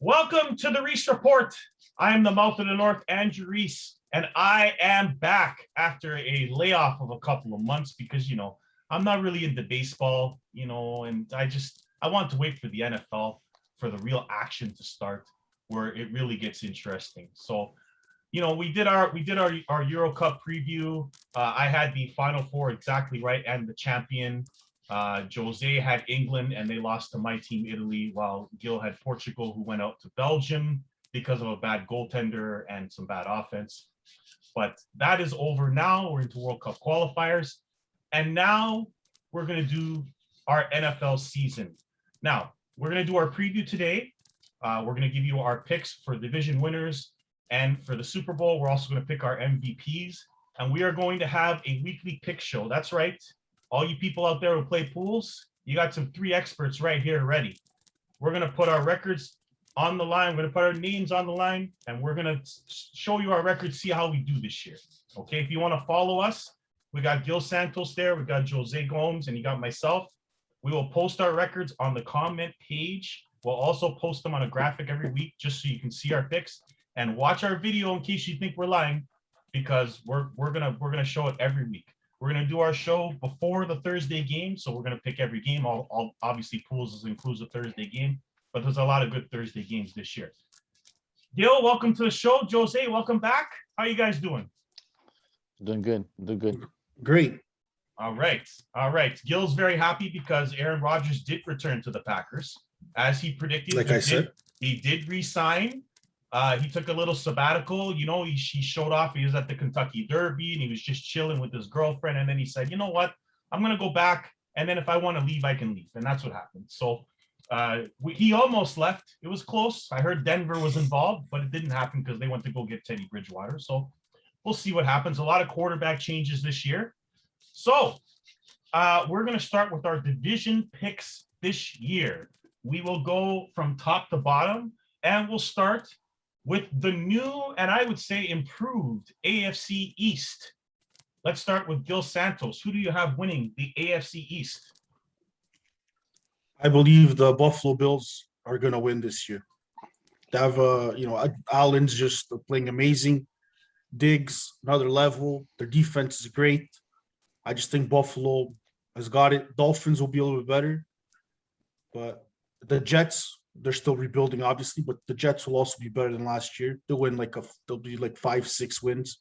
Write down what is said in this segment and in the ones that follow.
Welcome to the Reese Report. I am the mouth of the North, Andrew Reese, and I am back after a layoff of a couple of months because, I'm not really into baseball, and I want to wait for the NFL for the real action to start where it really gets interesting. So, we did our Euro Cup preview. I had the Final Four exactly right and the champion. Jose had England and they lost to my team, Italy, while Gil had Portugal, who went out to Belgium because of a bad goaltender and some bad offense. But that is over now. We're into World Cup qualifiers. And now we're going to do our NFL season. Now, we're going to do our preview today. We're going to give you our picks for division winners. And for the Super Bowl, we're also going to pick our MVPs. And we are going to have a weekly pick show. That's right. All you people out there who play pools, you got some three experts right here ready. We're going to put our records on the line. We're going to put our names on the line, and we're going to show you our records, see how we do this year. Okay, if you want to follow us, we got Gil Santos there, we got Jose Gomes, and you got myself. We will post our records on the comment page. We'll also post them on a graphic every week just so you can see our picks and watch our video in case you think we're lying, because we're gonna show it every week. We're going to do our show before the Thursday game, so we're going to pick every game. All obviously, pools includes a Thursday game, but there's a lot of good Thursday games this year. Gil, welcome to the show. Jose, welcome back. How you guys doing? Doing good. Doing good. Great. All right. Gil's very happy because Aaron Rodgers did return to the Packers. As he predicted, Like I said, he did re-sign. He took a little sabbatical. He showed off. He was at the Kentucky Derby and he was just chilling with his girlfriend. And then he said, you know what? I'm going to go back. And then if I want to leave, I can leave. And that's what happened. So he almost left. It was close. I heard Denver was involved, but it didn't happen because they went to go get Teddy Bridgewater. So we'll see what happens. A lot of quarterback changes this year. So we're going to start with our division picks this year. We will go from top to bottom, and we'll start with the new and I would say improved AFC East. Let's start with Gil Santos. Who do you have winning the AFC East? I believe the Buffalo Bills are going to win this year. They have, Allen's just playing amazing. Diggs, another level. Their defense is great. I just think Buffalo has got it. Dolphins will be a little bit better. But the Jets, they're still rebuilding, obviously, but the Jets will also be better than last year. They'll be like 5-6 wins.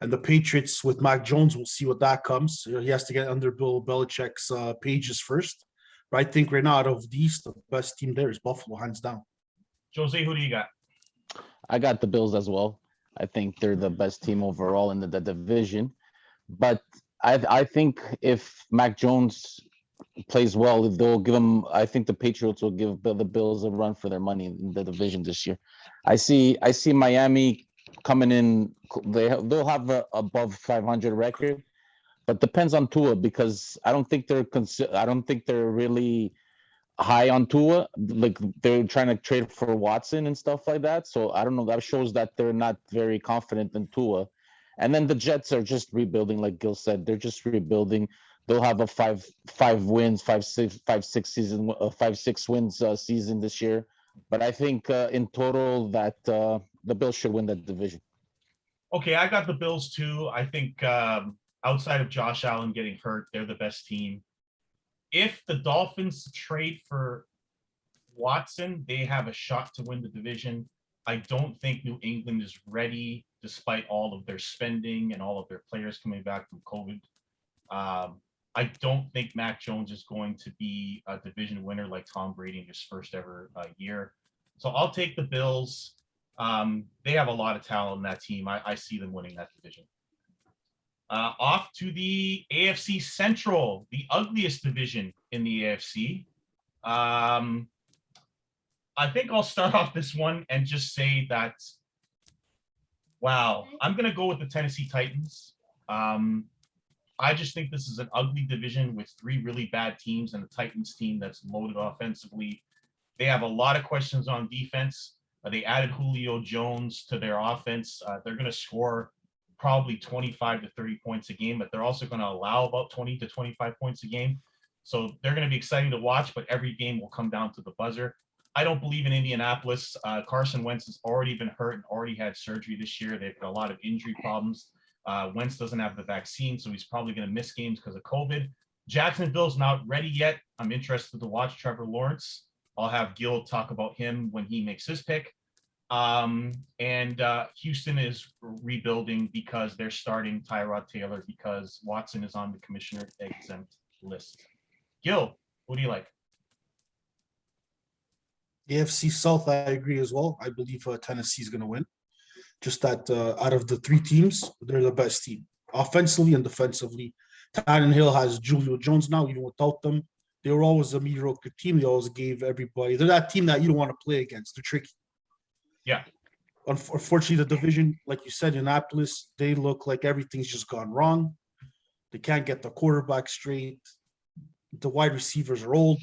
And the Patriots with Mac Jones, we'll see what that comes. He has to get under Bill Belichick's pages first. But I think right now, out of the East, the best team there is Buffalo, hands down. Jose, who do you got? I got the Bills as well. I think they're the best team overall in the division. But I think if Mac Jones plays well, they'll give him. I think the Patriots will give the Bills a run for their money in the division this year. I see Miami coming in. They'll have a above 500 record, but depends on Tua because I don't think they're really high on Tua. Like they're trying to trade for Watson and stuff like that. So I don't know. That shows that they're not very confident in Tua. And then the Jets are just rebuilding, like Gil said. They're just rebuilding. They'll have a 5 wins, 5-6 wins season this year. But I think in total that the Bills should win that division. Okay, I got the Bills too. I think outside of Josh Allen getting hurt, they're the best team. If the Dolphins trade for Watson, they have a shot to win the division. I don't think New England is ready, despite all of their spending and all of their players coming back from COVID. I don't think Mac Jones is going to be a division winner like Tom Brady in his first ever year. So I'll take the Bills. They have a lot of talent in that team. I see them winning that division. Off to the AFC Central, the ugliest division in the AFC. I think I'll start off this one and just say that, wow, I'm going to go with the Tennessee Titans. I just think this is an ugly division with 3 really bad teams and the Titans team that's loaded offensively. They have a lot of questions on defense. They added Julio Jones to their offense. They're going to score probably 25 to 30 points a game, but they're also going to allow about 20 to 25 points a game. So they're going to be exciting to watch, but every game will come down to the buzzer. I don't believe in Indianapolis. Carson Wentz has already been hurt and already had surgery this year. They've got a lot of injury problems. Wentz doesn't have the vaccine, so he's probably going to miss games because of COVID. Jacksonville's not ready yet. I'm interested to watch Trevor Lawrence. I'll have Gil talk about him when he makes his pick. Houston is rebuilding because they're starting Tyrod Taylor because Watson is on the commissioner exempt list. Gil, who do you like? AFC South, I agree as well. I believe Tennessee is going to win. Just that out of the three teams, they're the best team, offensively and defensively. Tannehill has Julio Jones now, even without them. They were always a mediocre team. They always gave everybody. They're that team that you don't want to play against. They're tricky. Yeah. Unfortunately, the division, like you said, Indianapolis, they look like everything's just gone wrong. They can't get the quarterback straight. The wide receivers are old.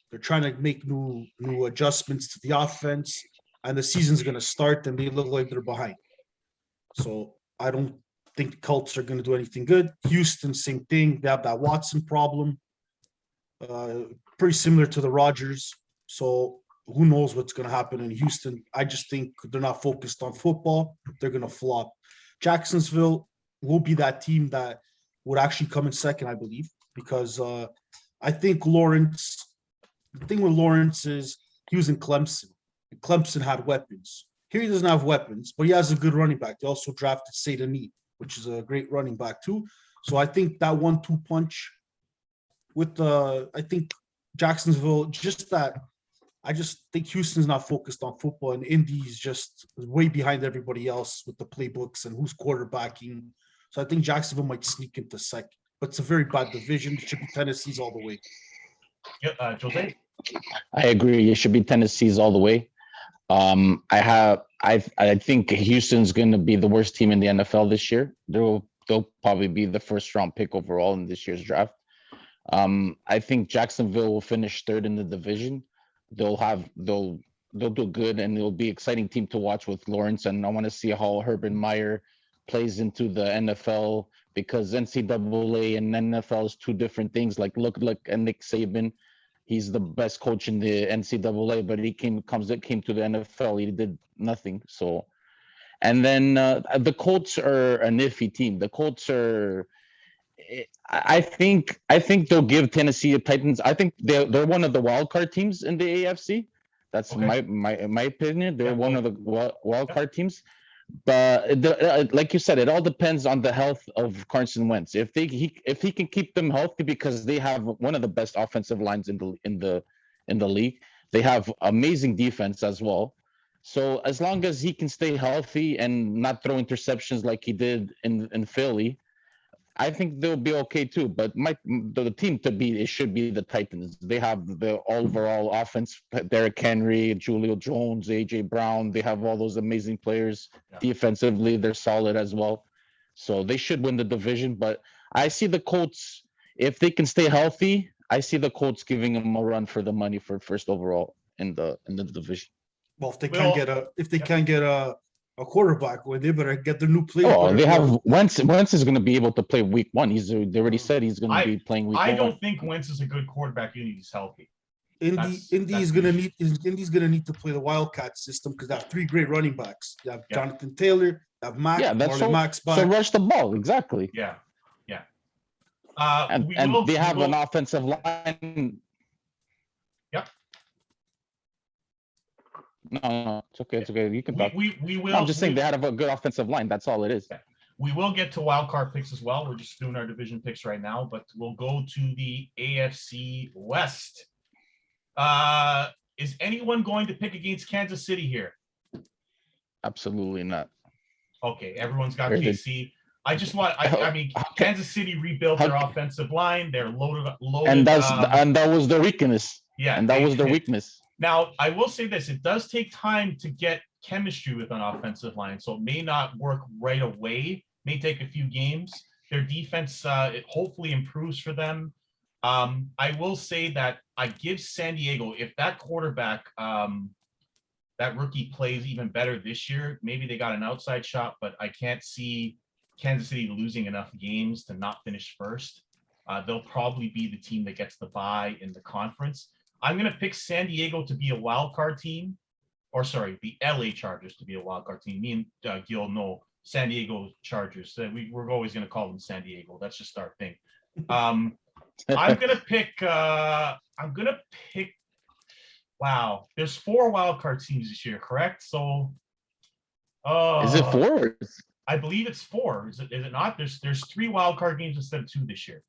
They're trying to make new adjustments to the offense, and the season's going to start, and they look like they're behind. So I don't think Colts are going to do anything good. Houston, same thing. They have that Watson problem, pretty similar to the Rodgers. So who knows what's going to happen in Houston? I just think they're not focused on football. They're going to flop. Jacksonville will be that team that would actually come in second, I believe, because I think Lawrence. The thing with Lawrence is he was in Clemson. Clemson had weapons. Here he doesn't have weapons, but he has a good running back. They also drafted Satan, which is a great running back too. So I think that 1-2 punch with I think Jacksonville, just that. I just think Houston's not focused on football, and Indy's just way behind everybody else with the playbooks and who's quarterbacking. So I think Jacksonville might sneak into second, but it's a very bad division. It should be Tennessee's all the way. Jose? I agree. It should be Tennessee's all the way. I think Houston's going to be the worst team in the NFL this year. They'll probably be the first round pick overall in this year's draft. I think Jacksonville will finish third in the division. They'll do good, and it'll be an exciting team to watch with Lawrence. And I want to see how Urban Meyer plays into the NFL, because NCAA and NFL is two different things. Like look at Nick Saban. He's the best coach in the NCAA, but he came to the NFL. He did nothing. So, and then the Colts are an iffy team. The Colts are. I think they'll give Tennessee the Titans. I think they're one of the wild card teams in the AFC. That's Okay. my opinion. They're one of the wild Yeah. card teams. But like you said, it all depends on the health of Carson Wentz. If he can keep them healthy, because they have one of the best offensive lines in the league. They have amazing defense as well. So as long as he can stay healthy and not throw interceptions like he did in Philly, I think they'll be okay too. But the team to beat, it should be the Titans. They have the overall offense: Derrick Henry, Julio Jones, AJ Brown. They have all those amazing players. Yeah. Defensively, they're solid as well. So they should win the division. But I see the Colts, if they can stay healthy, I see the Colts giving them a run for the money for first overall in the division. Well, if they can't get a quarterback, well, they better get their new play. Oh, they have Wentz. Wentz is going to be able to play week one. They already said he's going to be playing week one. I don't think Wentz is a good quarterback. You need he's healthy. Indy's gonna need to play the Wildcat system, because they have three great running backs. You have Jonathan Taylor, you have Mac, Max back. So rush the ball, exactly. Yeah. And they have an offensive line. Yep. No, it's okay. It's okay. You can talk. We will. I'm just saying they have a good offensive line. That's all it is. We will get to wild card picks as well. We're just doing our division picks right now, but we'll go to the AFC West. Is anyone going to pick against Kansas City here? Absolutely not. Okay, everyone's got KC. I mean, Kansas City rebuilt their offensive line. They're loaded. And that was their weakness. Yeah, and that was their weakness. Now, I will say this: it does take time to get chemistry with an offensive line, so it may not work right away. May take a few games. Their defense, it hopefully improves for them. I will say that I give San Diego, if that quarterback, that rookie plays even better this year, maybe they got an outside shot, but I can't see Kansas City losing enough games to not finish first. They'll probably be the team that gets the bye in the conference. I'm gonna pick San Diego to be a wild card team, or sorry, the LA Chargers to be a wild card team. Me and Gil know San Diego Chargers. We're always gonna call them San Diego. That's just our thing. I'm gonna pick. Wow, there's 4 wild card teams this year, correct? So, Is it 4? I believe it's 4. Is it not? There's 3 wild card games instead of 2 this year.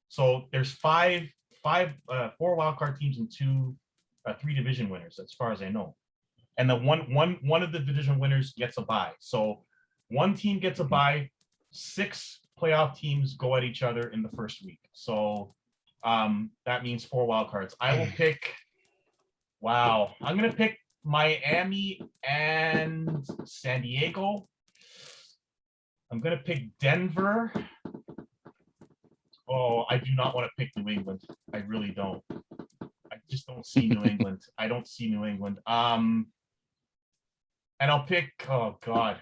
So there's 4 wild card teams and 3 division winners, as far as I know. And the one of the division winners gets a bye. So one team gets a bye, 6 playoff teams go at each other in the first week. So that means 4 wild cards. I will pick. Wow, I'm gonna pick Miami and San Diego. I'm gonna pick Denver. Oh, I do not want to pick New England. I really don't. I just don't see New England. I don't see New England. And I'll pick. Oh God.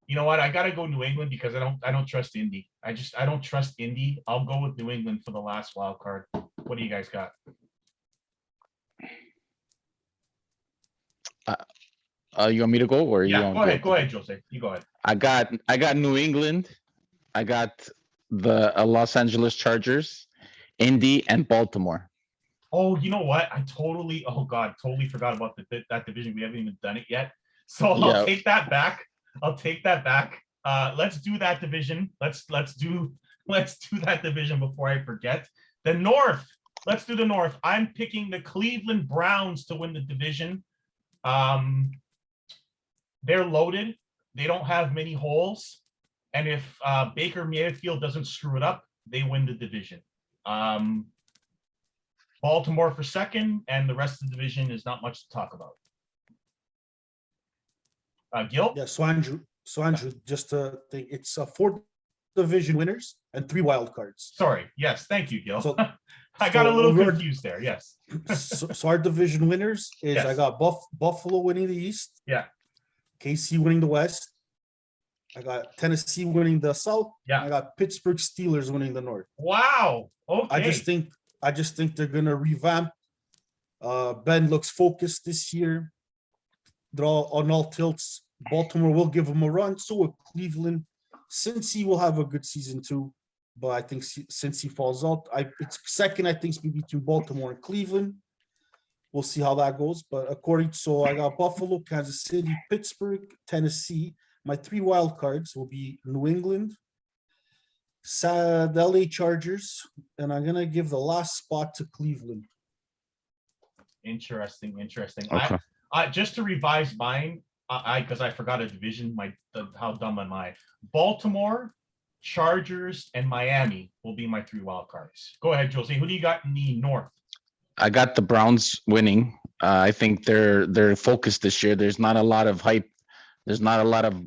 You know what? I gotta go New England because I don't trust Indy. I don't trust Indy. I'll go with New England for the last wild card. What do you guys got? You want me to go or you Yeah, want go ahead, Jose. You go ahead. I got New England. I got the Los Angeles Chargers, Indy, and Baltimore. Oh, you know what? Totally forgot about that division. We haven't even done it yet. So I'll take that back. Let's do that division. Let's do that division before I forget. The North. Let's do the North. I'm picking the Cleveland Browns to win the division. They're loaded. They don't have many holes. And if Baker Mayfield doesn't screw it up, they win the division. Baltimore for second, and the rest of the division is not much to talk about. Gil? Yeah, so Andrew, just to think, it's 4 division winners and 3 wild cards. Sorry. Yes. Thank you, Gil. So- I got a little we're- confused there. Yes. So our division winners is Yes. I got Buffalo winning the East. Yeah. KC winning the West. I got Tennessee winning the South. Yeah. I got Pittsburgh Steelers winning the North. Wow. Okay. I just think they're gonna revamp. Ben looks focused this year. They're all on all tilts. Baltimore will give them a run. So will Cleveland. Cincy will have a good season too. But I think since he falls out, it's second, I think, it's between Baltimore and Cleveland. We'll see how that goes. But I got Buffalo, Kansas City, Pittsburgh, Tennessee. My 3 wild cards will be New England, the LA Chargers, and I'm gonna give the last spot to Cleveland. Interesting. Okay. Just to revise mine, because I forgot a division. How dumb am I? Baltimore, Chargers, and Miami will be my 3 wild cards. Go ahead, Jose. Who do you got in the North? I got the Browns winning. I think they're focused this year. There's not a lot of hype. There's not a lot of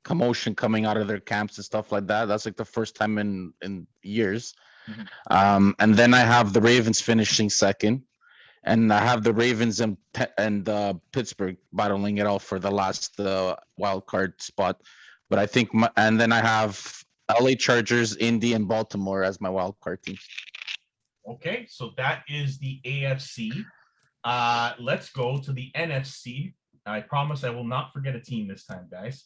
commotion coming out of their camps and stuff like that. That's like the first time in years. Mhm. And then I have the Ravens finishing second, and I have the Ravens and Pittsburgh battling it out for the last wild card spot. But I think, and then I have LA Chargers, Indy, and Baltimore as my wild card team. Okay, so that is the AFC. Let's go to the NFC. I promise I will not forget a team this time, guys,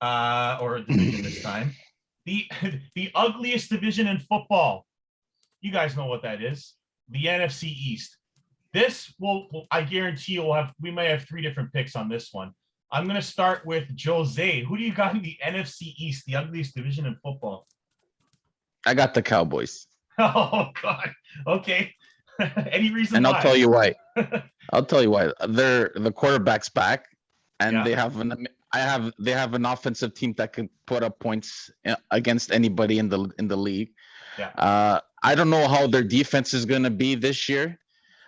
or a division this time. The ugliest division in football. You guys know what that is. The NFC East. This I guarantee we may have 3 different picks on this one. I'm going to start with Jose. Who do you got in the NFC East, the ugliest division in football? I got the Cowboys. Oh, God. Okay. Any reason And why? I'll tell you why. The quarterback's back, and Yeah. they have an offensive team that can put up points against anybody in the league. Yeah. I don't know how their defense is going to be this year.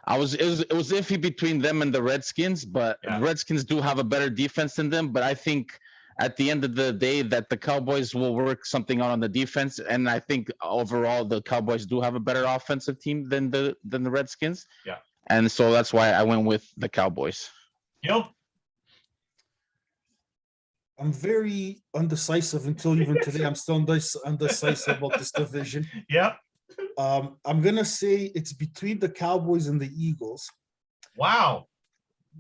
It was iffy between them and the Redskins, but Yeah. the Redskins do have a better defense than them. But I think at the end of the day that the Cowboys will work something out on the defense, and I think overall the Cowboys do have a better offensive team than the Redskins. Yeah. And so that's why I went with the Cowboys. Gil? I'm very undecisive until even today. I'm still undecisive about this division. Yep. I'm gonna say it's between the Cowboys and the Eagles, Wow.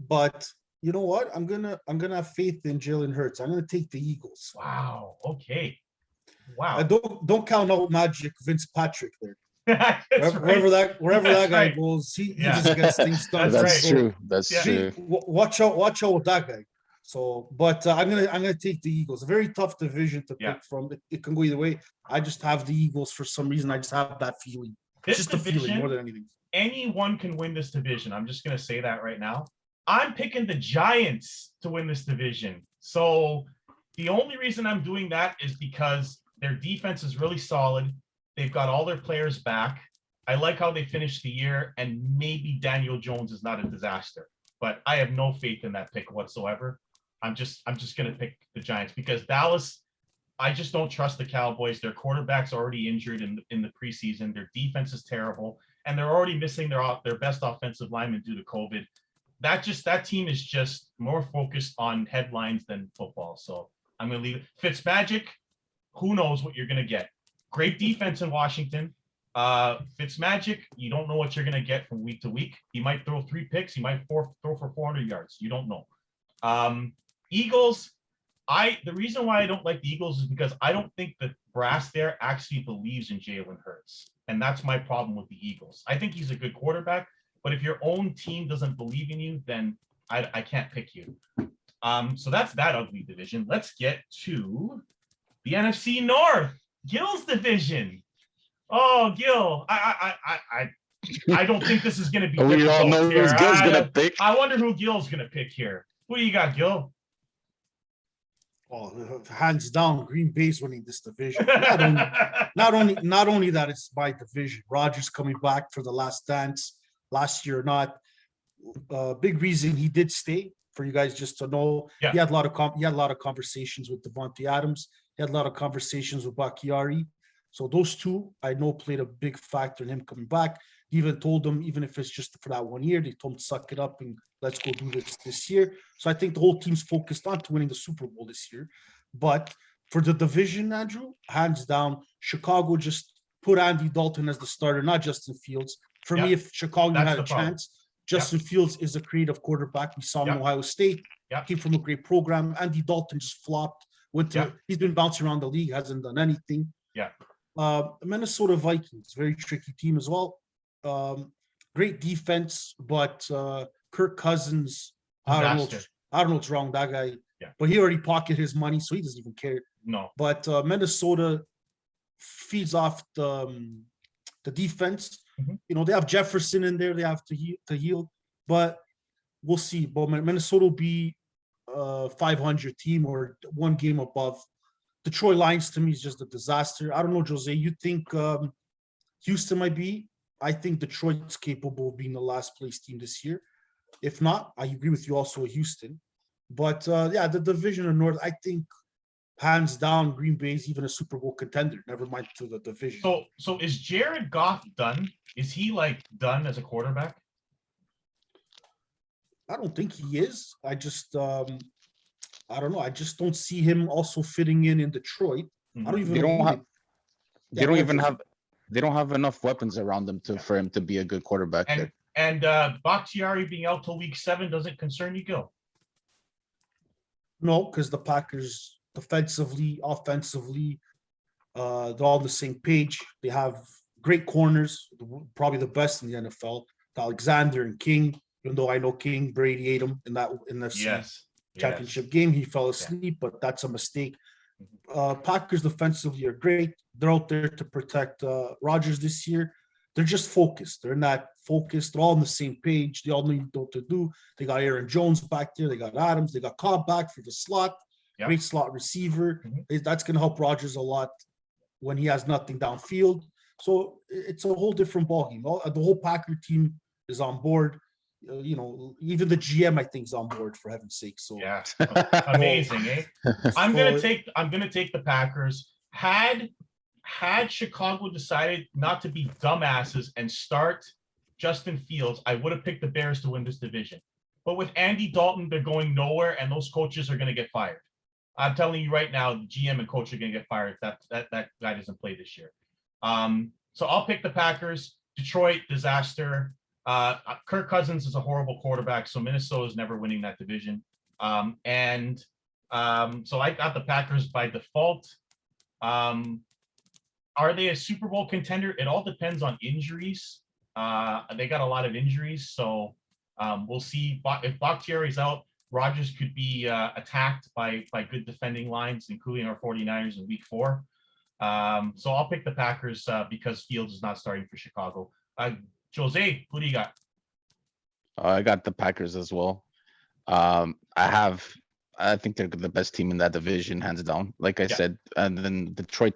but you know what? I'm gonna have faith in Jalen Hurts. I'm gonna take the Eagles. Wow. Okay. I Wow. don't count out Magic Vince Patrick there. That's Wherever right. wherever That's that guy right. goes, he Yeah. just gets things started. That's That's right. true. That's Yeah. true. Watch out with that guy. So, but I'm gonna take the Eagles. A very tough division to Yeah. pick from. It can go either way. I just have the Eagles for some reason. I just have that feeling. This Just a feeling more division, than anything. anyone can win this division. I'm just going to say that right now. I'm picking the Giants to win this division. So the only reason I'm doing that is because their defense is really solid. They've got all their players back. I like how they finished the year, and maybe Daniel Jones is not a disaster, but I have no faith in that pick whatsoever. I'm just going to pick the Giants because Dallas, I just don't trust the Cowboys. Their quarterback's already injured in the preseason. Their defense is terrible, and they're already missing their best offensive lineman due to COVID. That team is just more focused on headlines than football. So I'm going to leave it. Fitzmagic, who knows what you're going to get? Great defense in Washington. Fitzmagic, you don't know what you're going to get from week to week. He might throw 3 picks. He might throw for 400 yards. You don't know. Eagles. The reason why I don't like the Eagles is because I don't think the brass there actually believes in Jalen Hurts. And that's my problem with the Eagles. I think he's a good quarterback, but if your own team doesn't believe in you, then I can't pick you. So that's that ugly division. Let's get to the NFC North, Gil's division. Oh, Gil, I don't think this is going to be We all difficult know here. who's Gil's gonna pick. I wonder who Gil's going to pick here. Who you got, Gil? Well, hands down, Green Bay's winning this division. Not only that, it's my division. Rodgers coming back for the last dance last year, not big reason he did stay for you guys just to know. Yeah. He had a lot of conversations with Devontae Adams. He had a lot of conversations with Bakhtiari. So those two, I know, played a big factor in him coming back. He even told him, even if it's just for that 1 year, they told him to suck it up and let's go do this year. So I think the whole team's focused on to winning the Super Bowl this year. But for the division, Andrew, hands down, Chicago just put Andy Dalton as the starter, not Justin Fields. For me, if Chicago That's had the a problem. chance, Justin Fields is a creative quarterback. We saw him in Ohio State. Yeah. Came from a great program. Andy Dalton just flopped. He's been bouncing around the league, hasn't done anything. Yeah. Minnesota Vikings, very tricky team as well. Great defense, but Kirk Cousins, I don't know what's wrong with that guy. Yeah. But he already pocketed his money, so he doesn't even care. No. But Minnesota feeds off the defense. Mhm. You know, they have Jefferson in there. They have to heal, but we'll see. But Minnesota will be 500 team or 1 game above. Detroit Lions to me is just a disaster. I don't know, Jose. You think Houston might be? I think Detroit's capable of being the last place team this year. If not, I agree with you also with Houston. But the division of North, I think hands down, Green Bay is even a Super Bowl contender. Never mind to the division. So is Jared Goff done? Is he done as a quarterback? I don't think he is. I just I don't know. I just don't see him also fitting in Detroit. I don't even. They don't have enough weapons around them for him to be a good quarterback. And Bakhtiari being out till week 7 doesn't concern you, Gil? No, because the Packers defensively, offensively, they're all on the same page. They have great corners, probably the best in the NFL. Alexander and King. Even though I know King, Brady ate him in the championship game. He fell asleep, but that's a mistake. Packers defensively are great. They're out there to protect Rodgers this year. They're just focused. They're not focused. They're all on the same page. They all know what to do. They got Aaron Jones back there. They got Adams. They got Cobb back for the slot. Yep. Great slot receiver. Mm-hmm. That's going to help Rodgers a lot when he has nothing downfield. So it's a whole different ballgame. The whole Packer team is on board. Even the GM, I think, is on board, for heaven's sake. So yeah, amazing, eh? I'm gonna take the Packers. Had Chicago decided not to be dumbasses and start Justin Fields, I would have picked the Bears to win this division. But with Andy Dalton, they're going nowhere, and those coaches are gonna get fired. I'm telling you right now, the GM and coach are gonna get fired if that guy doesn't play this year. So I'll pick the Packers. Detroit, disaster. Kirk Cousins is a horrible quarterback, so Minnesota is never winning that division. So I got the Packers by default. Are they a Super Bowl contender? It all depends on injuries. They got a lot of injuries, so we'll see. If Bakhtiari's out, Rodgers could be attacked by good defending lines, including our 49ers in week 4. So I'll pick the Packers because Fields is not starting for Chicago. Jose, who do you got? I got the Packers as well. I think they're the best team in that division, hands down. Like I said, and then Detroit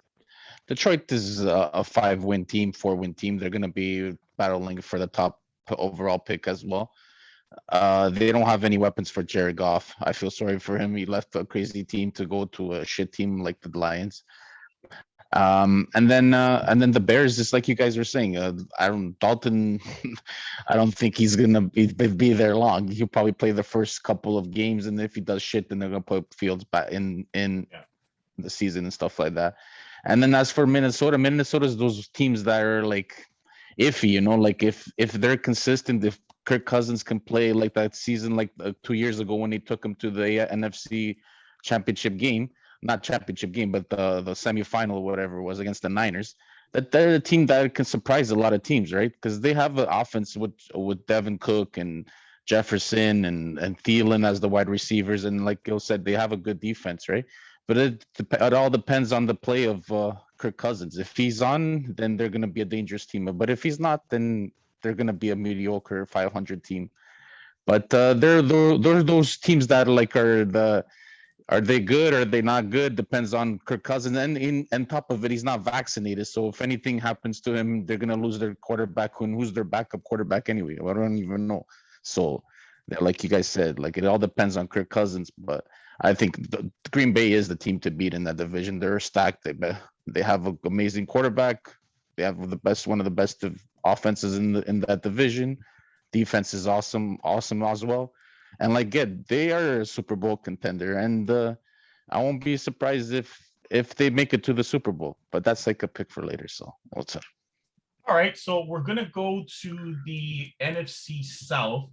is a 5-win team, 4-win team. They're going to be battling for the top overall pick as well. They don't have any weapons for Jared Goff. I feel sorry for him. He left a crazy team to go to a shit team like the Lions. And then the Bears, just like you guys were saying, Dalton, I don't think he's gonna be there long. He'll probably play the first couple of games, and if he does shit, then they're gonna put Fields back in the season and stuff like that. And then as for Minnesota's those teams that are like iffy, like if they're consistent, if Kirk Cousins can play like that season, like 2 years ago when they took him to the NFC championship game. Not championship game, but the semifinal or whatever it was against the Niners, that they're a team that can surprise a lot of teams, right? Because they have an offense with Devin Cook and Jefferson and Thielen as the wide receivers. And like Gil said, they have a good defense, right? But it all depends on the play of Kirk Cousins. If he's on, then they're going to be a dangerous team. But if he's not, then they're going to be a mediocre 500 team. But they're those teams that are they good or are they not good? Depends on Kirk Cousins. And on top of it, he's not vaccinated. So if anything happens to him, they're going to lose their quarterback. Who's their backup quarterback anyway? I don't even know. So like you guys said, like it all depends on Kirk Cousins. But I think the Green Bay is the team to beat in that division. They're stacked. They have an amazing quarterback. They have one of the best of offenses in that division. Defense is awesome as well. And they are a Super Bowl contender, and I won't be surprised if they make it to the Super Bowl. But that's like a pick for later. So what's up? All right, so we're gonna go to the NFC South.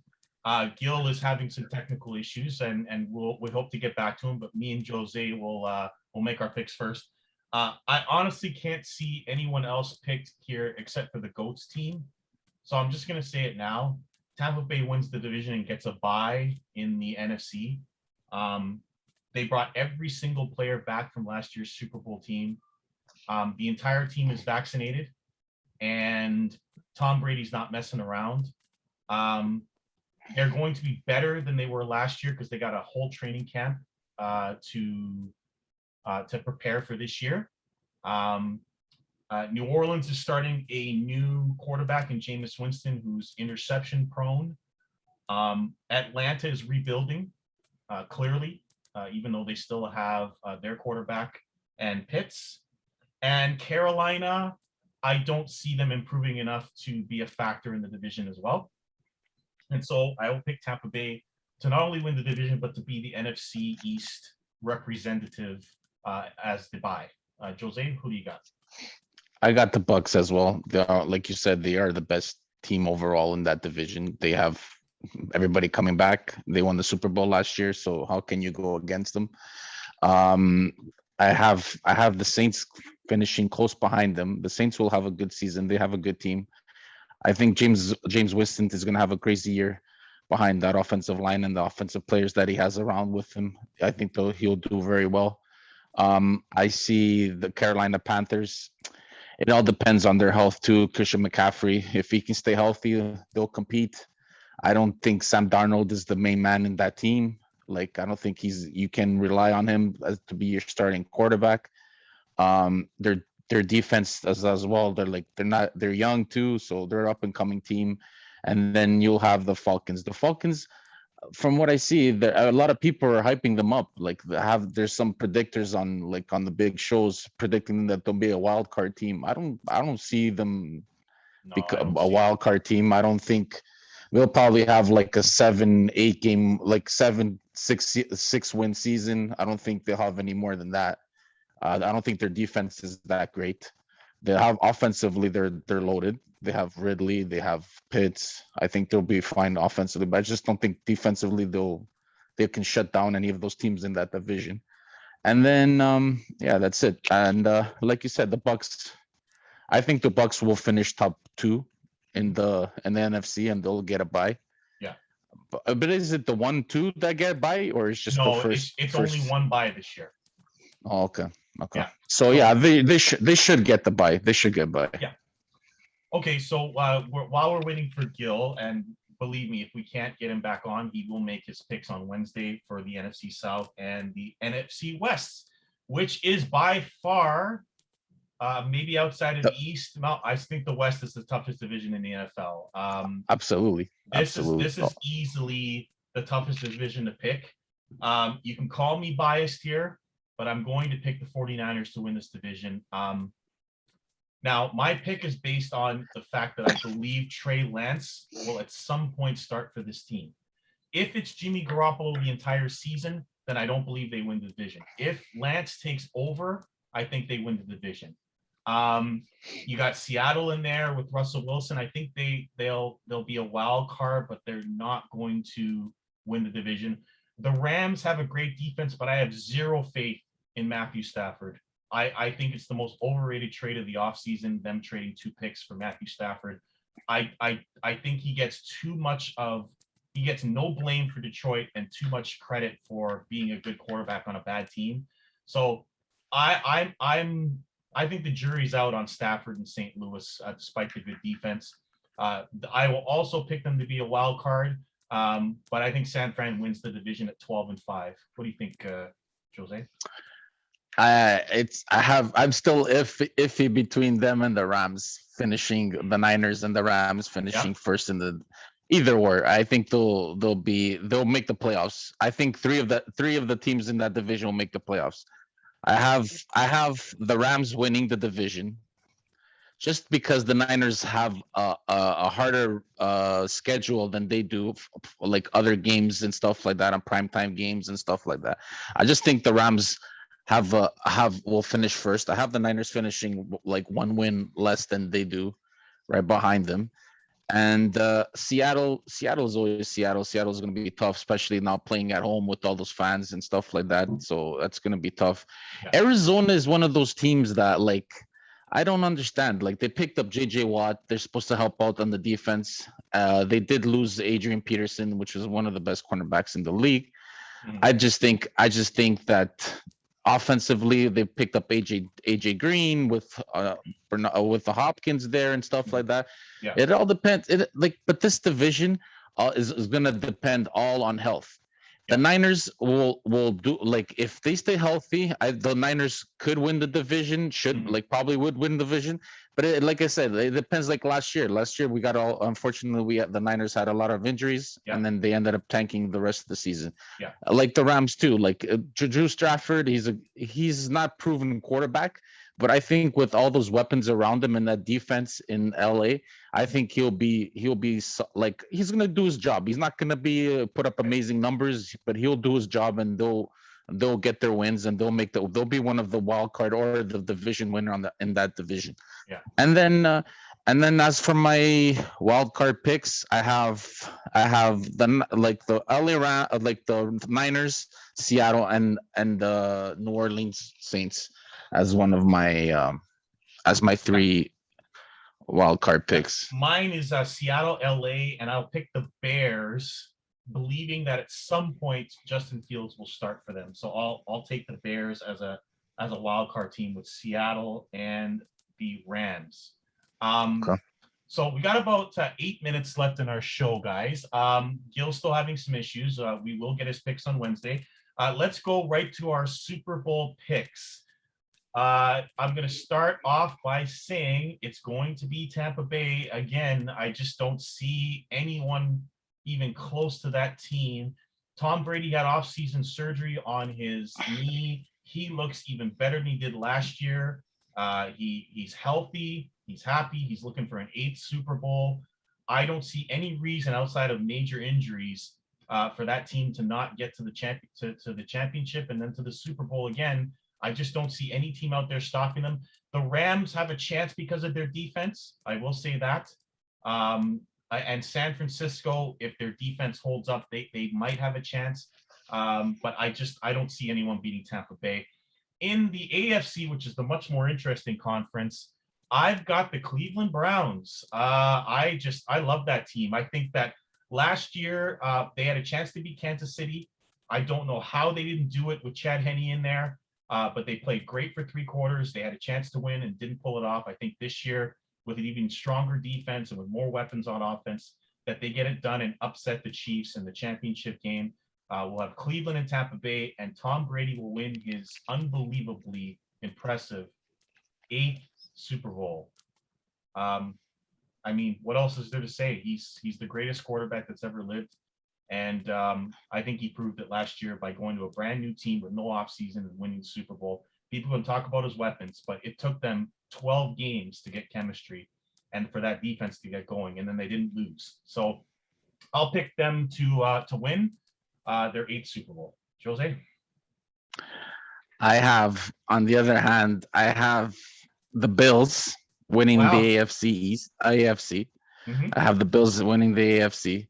Gil is having some technical issues, and we hope to get back to him. But me and Jose will make our picks first. I honestly can't see anyone else picked here except for the Goats team, so I'm just gonna say it now. Tampa Bay wins the division and gets a bye in the NFC. They brought every single player back from last year's Super Bowl team. The entire team is vaccinated, and Tom Brady's not messing around. They're going to be better than they were last year because they got a whole training camp to prepare for this year. New Orleans is starting a new quarterback in Jameis Winston, who's interception prone. Atlanta is rebuilding, clearly, even though they still have their quarterback and Pitts. And Carolina, I don't see them improving enough to be a factor in the division as well. And so I will pick Tampa Bay to not only win the division, but to be the NFC East representative as the bye. Jose, who do you got? I got the Bucks as well. They are, like you said, they are the best team overall in that division. They have everybody coming back. They won the Super Bowl last year, so how can you go against them? I have the Saints finishing close behind them. The Saints will have a good season. They have a good team. I think James Winston is going to have a crazy year behind that offensive line and the offensive players that he has around with him. I think he'll do very well. I see the Carolina Panthers. It all depends on their health too. Christian McCaffrey, if he can stay healthy, they'll compete. I don't think Sam Darnold is the main man in that team. I don't think you can rely on him to be your starting quarterback. Their defense as well. They're young too, so they're up and coming team. And then you'll have the Falcons. The Falcons, from what I see, a lot of people are hyping them up. There's some predictors on the big shows predicting that they'll be a wild card team. I don't see them become a wild card team. I don't think they'll probably have a 7-8 game, 6-win season. I don't think they'll have any more than that. I don't think their defense is that great. They have offensively, they're loaded. They have Ridley, they have Pitts. I think they'll be fine offensively, but I just don't think defensively they can shut down any of those teams in that division. And then yeah, that's it. And like you said, the Bucks. I think the Bucks will finish top 2 in the NFC, and they'll get a bye. Yeah. But is it the 1-2 that get by, or is just the No, first? it's first... only one bye this year. Oh, okay. Yeah. So yeah, they should get the bye. They should get by. Yeah. Okay, so while we're waiting for Gil, and believe me, if we can't get him back on, he will make his picks on Wednesday for the NFC South and the NFC West, which is by far, maybe outside of the East. No, I think the West is the toughest division in the NFL. Absolutely. This is easily the toughest division to pick. You can call me biased here, but I'm going to pick the 49ers to win this division. Now, my pick is based on the fact that I believe Trey Lance will at some point start for this team. If it's Jimmy Garoppolo the entire season, then I don't believe they win the division. If Lance takes over, I think they win the division. You got Seattle in there with Russell Wilson. I think they'll be a wild card, but they're not going to win the division. The Rams have a great defense, but I have zero faith in Matthew Stafford. I think it's the most overrated trade of the offseason, them trading 2 picks for Matthew Stafford. I think he gets no blame for Detroit and too much credit for being a good quarterback on a bad team. So I think the jury's out on Stafford and St. Louis, despite the good defense. I will also pick them to be a wild card, but I think San Fran wins the division at 12-5. What do you think, Jose? I'm still iffy between them and the Rams finishing, the Niners and the Rams finishing first in the either or. I think they'll make the playoffs. I think three of the teams in that division will make the playoffs. I have the Rams winning the division just because the Niners have a harder schedule than they do, like other games and stuff like that, on primetime games and stuff like that. I just think the Rams will finish first. I have the Niners finishing like 1 win less than they do, right behind them. And Seattle is always Seattle. Seattle's going to be tough, especially now playing at home with all those fans and stuff like that. So that's going to be tough. Yeah. Arizona is one of those teams that, like, I don't understand. Like, they picked up JJ Watt. They're supposed to help out on the defense. They did lose Adrian Peterson, which was one of the best cornerbacks in the league. Mm-hmm. I just think that offensively, they picked up AJ Green with the Hopkins there and stuff like that. Yeah. It all depends. But this division is going to depend all on health. The Niners will do, like, if they stay healthy, the Niners could win the division. Probably would win the division. But like I said, it depends. Like last year we got unfortunately, the Niners had a lot of injuries, and then they ended up tanking the rest of the season. Yeah, like the Rams too. Like Drew Stafford, he's not proven quarterback, but I think with all those weapons around him and that defense in LA, I think he'll be like, he's gonna do his job. He's not gonna be put up amazing numbers, but he'll do his job, and they'll get their wins, and they'll be one of the wild card or the division winner in that division. Yeah. And then as for my wild card picks, I have the LA the Niners, Seattle, and the New Orleans Saints as one of my as my 3 wild card picks. Mine is Seattle, LA, and I'll pick the Bears, believing that at some point Justin Fields will start for them. So I'll take the Bears as a wild card team with Seattle and the Rams. Okay. So we got about 8 minutes left in our show, guys. Gil's still having some issues. We will get his picks on Wednesday. Let's go right to our Super Bowl picks. I'm going to start off by saying it's going to be Tampa Bay. Again, I just don't see anyone even close to that team. Tom Brady had off-season surgery on his knee. He looks even better than he did last year. He's healthy. He's happy. He's looking for an 8th Super Bowl. I don't see any reason outside of major injuries for that team to not get to the championship and then to the Super Bowl again. I just don't see any team out there stopping them. The Rams have a chance because of their defense. I will say that. And San Francisco, if their defense holds up, they might have a chance. But I don't see anyone beating Tampa Bay. In the AFC, which is the much more interesting conference, I've got the Cleveland Browns. I love that team. I think that last year they had a chance to beat Kansas City. I don't know how they didn't do it with Chad Henne in there, but they played great for 3 quarters. They had a chance to win and didn't pull it off. I think this year, with an even stronger defense and with more weapons on offense, that they get it done and upset the Chiefs in the championship game. We'll have Cleveland and Tampa Bay, and Tom Brady will win his unbelievably impressive 8th Super Bowl. I mean, what else is there to say? He's the greatest quarterback that's ever lived. And I think he proved it last year by going to a brand new team with no offseason and winning the Super Bowl. People can talk about his weapons, but it took them 12 games to get chemistry and for that defense to get going, and then they didn't lose. So I'll pick them to win their 8th Super Bowl. Jose? I have, on the other hand, I have the Bills winning Wow. the AFC. Mhm. I have the Bills winning the AFC.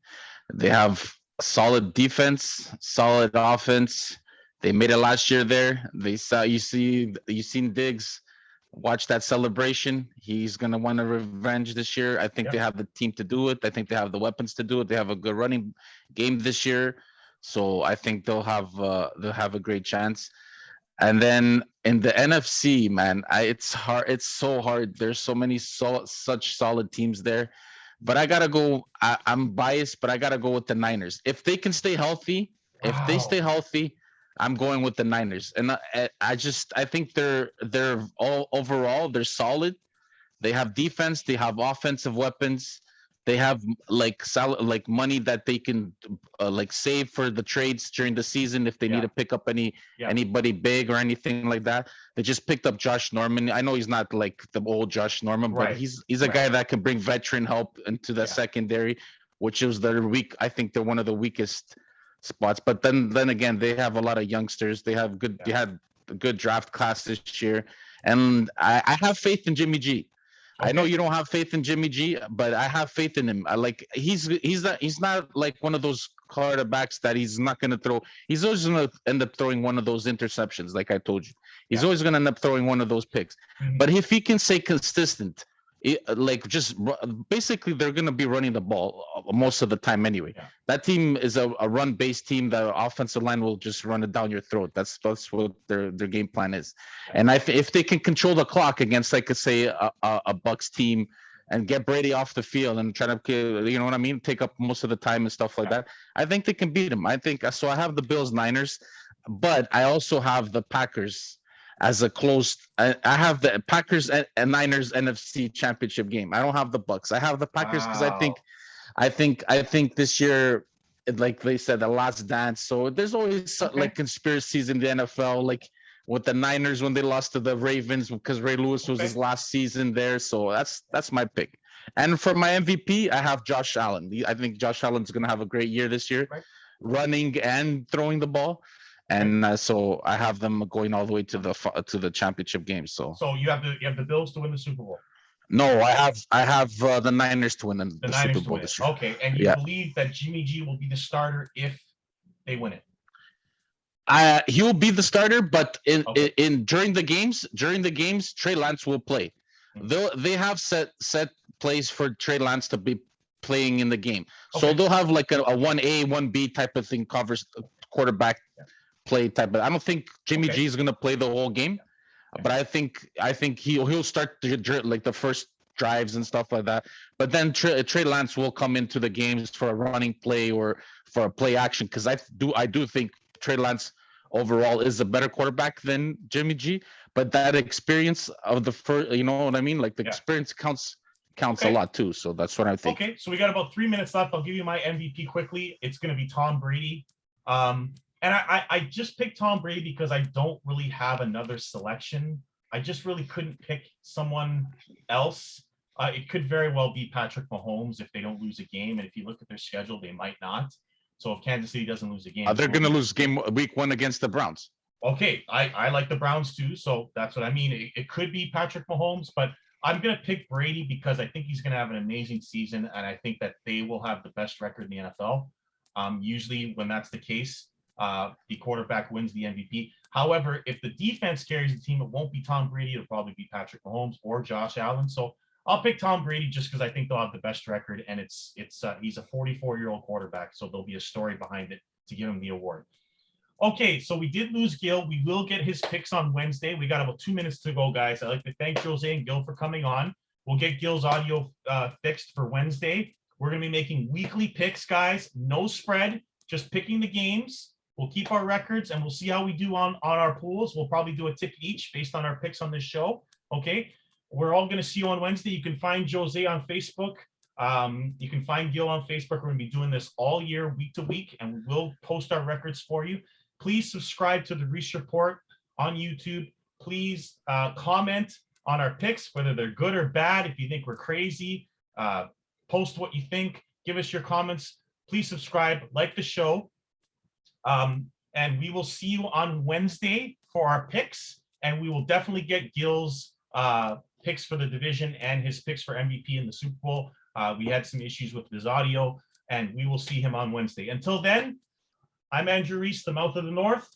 They have a solid defense, solid offense. They made it last year there. They saw you seen Diggs. Watch that celebration. He's gonna want a revenge this year. I think Yep. they have the team to do it. I think they have the weapons to do it. They have a good running game this year. So I think they'll have a great chance. And then in the NFC, man, it's hard. It's so hard. There's so many such solid teams there. But I gotta go. I'm biased, but I gotta go with the Niners. If they can stay healthy, I'm going with the Niners. And I think they're all overall they're solid. They have defense. They have offensive weapons. They have like money that they can like save for the trades during the season if they need to pick up anybody big or anything like that. They just picked up Josh Norman. I know he's not like the old Josh Norman, but Right. he's a guy that can bring veteran help into the secondary, which is their weak. I think they're one of the weakest spots. But then again, they have a lot of youngsters. They have good. They had a good draft class this year, and I have faith in Jimmy G. I know you don't have faith in Jimmy G, but I have faith in him. I like he's not like one of those quarterbacks that he's not going to throw. He's always going to end up throwing one of those interceptions, like I told you. He's always going to end up throwing one of those picks. Mhm. But if he can stay consistent, basically they're going to be running the ball most of the time anyway. That team is a run-based team. The offensive line will just run it down your throat. That's what their game plan is. And if they can control the clock against, like, say, a Bucks team and get Brady off the field and try to, you know what I mean, take up most of the time and stuff like that, I think they can beat them. I think so. I have the Bills, Niners, but I also have the Packers as a close. I have the Packers and Niners NFC championship game. I don't have the Bucks. I have the Packers because I think this year, like they said, the last dance. So there's always like conspiracies in the NFL, like with the Niners when they lost to the Ravens because Ray Lewis was his last season there. So that's my pick. And for my MVP, I have Josh Allen. I think Josh Allen's going to have a great year this year, running and throwing the ball. And so I have them going all the way to the championship game. So you have the Bills to win the Super Bowl. No, I have the Niners to win the Super Bowl this year. Okay, and you believe that Jimmy G will be the starter if they win it? He will be the starter, but during the games, Trey Lance will play. They have set plays for Trey Lance to be playing in the game, so they'll have like a 1A 1B type of thing, covers quarterback play type. But I don't think Jimmy G is going to play the whole game. But I think he'll start like the first drives and stuff like that. But then Trey Lance will come into the games for a running play or for a play action, because I do think Trey Lance overall is a better quarterback than Jimmy G. But that experience of the first, you know what I mean? Like the experience counts a lot too. So that's what I think. Okay, so we got about 3 minutes left. I'll give you my MVP quickly. It's going to be Tom Brady. And I just picked Tom Brady because I don't really have another selection. I just really couldn't pick someone else. It could very well be Patrick Mahomes if they don't lose a game. And if you look at their schedule, they might not. So if Kansas City doesn't lose a game. They're going to lose week 1 against the Browns. Okay, I like the Browns too, so that's what I mean. It could be Patrick Mahomes, but I'm gonna pick Brady because I think he's gonna have an amazing season, and I think that they will have the best record in the NFL. Usually, when that's the case, the quarterback wins the MVP. However, if the defense carries the team, it won't be Tom Brady. It'll probably be Patrick Mahomes or Josh Allen. So I'll pick Tom Brady just because I think they'll have the best record, and he's a 44-year-old quarterback, so there'll be a story behind it to give him the award. Okay, so we did lose Gil. We will get his picks on Wednesday. We got about 2 minutes to go, guys. I'd like to thank Jose and Gil for coming on. We'll get Gil's audio fixed for Wednesday. We're going to be making weekly picks, guys. No spread, just picking the games. We'll keep our records, and we'll see how we do on our pools. We'll probably do a tip each based on our picks on this show. Okay, we're all going to see you on Wednesday. You can find Jose on Facebook. You can find Gil on Facebook. We're going to be doing this all year, week to week, and we will post our records for you. Please subscribe to the Reese Report on YouTube. Please comment on our picks, whether they're good or bad. If you think we're crazy, post what you think. Give us your comments. Please subscribe, like the show. And we will see you on Wednesday for our picks. And we will definitely get Gil's picks for the division and his picks for MVP in the Super Bowl. We had some issues with his audio, and we will see him on Wednesday. Until then, I'm Andrew Reese, the Mouth of the North.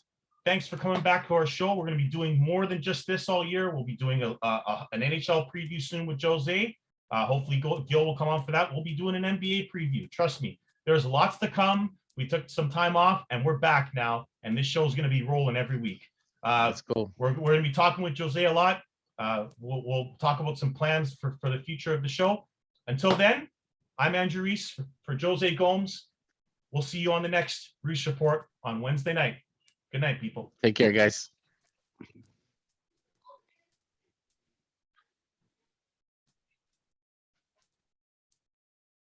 Thanks for coming back to our show. We're going to be doing more than just this all year. We'll be doing an NHL preview soon with Jose. Hopefully Gil will come on for that. We'll be doing an NBA preview. Trust me, there's lots to come. We took some time off, and we're back now. And this show is going to be rolling every week. That's cool. We're going to be talking with Jose a lot. We'll talk about some plans for the future of the show. Until then, I'm Andrew Reese for Jose Gomes. We'll see you on the next Reese Report on Wednesday night. Good night, people. Take care, guys.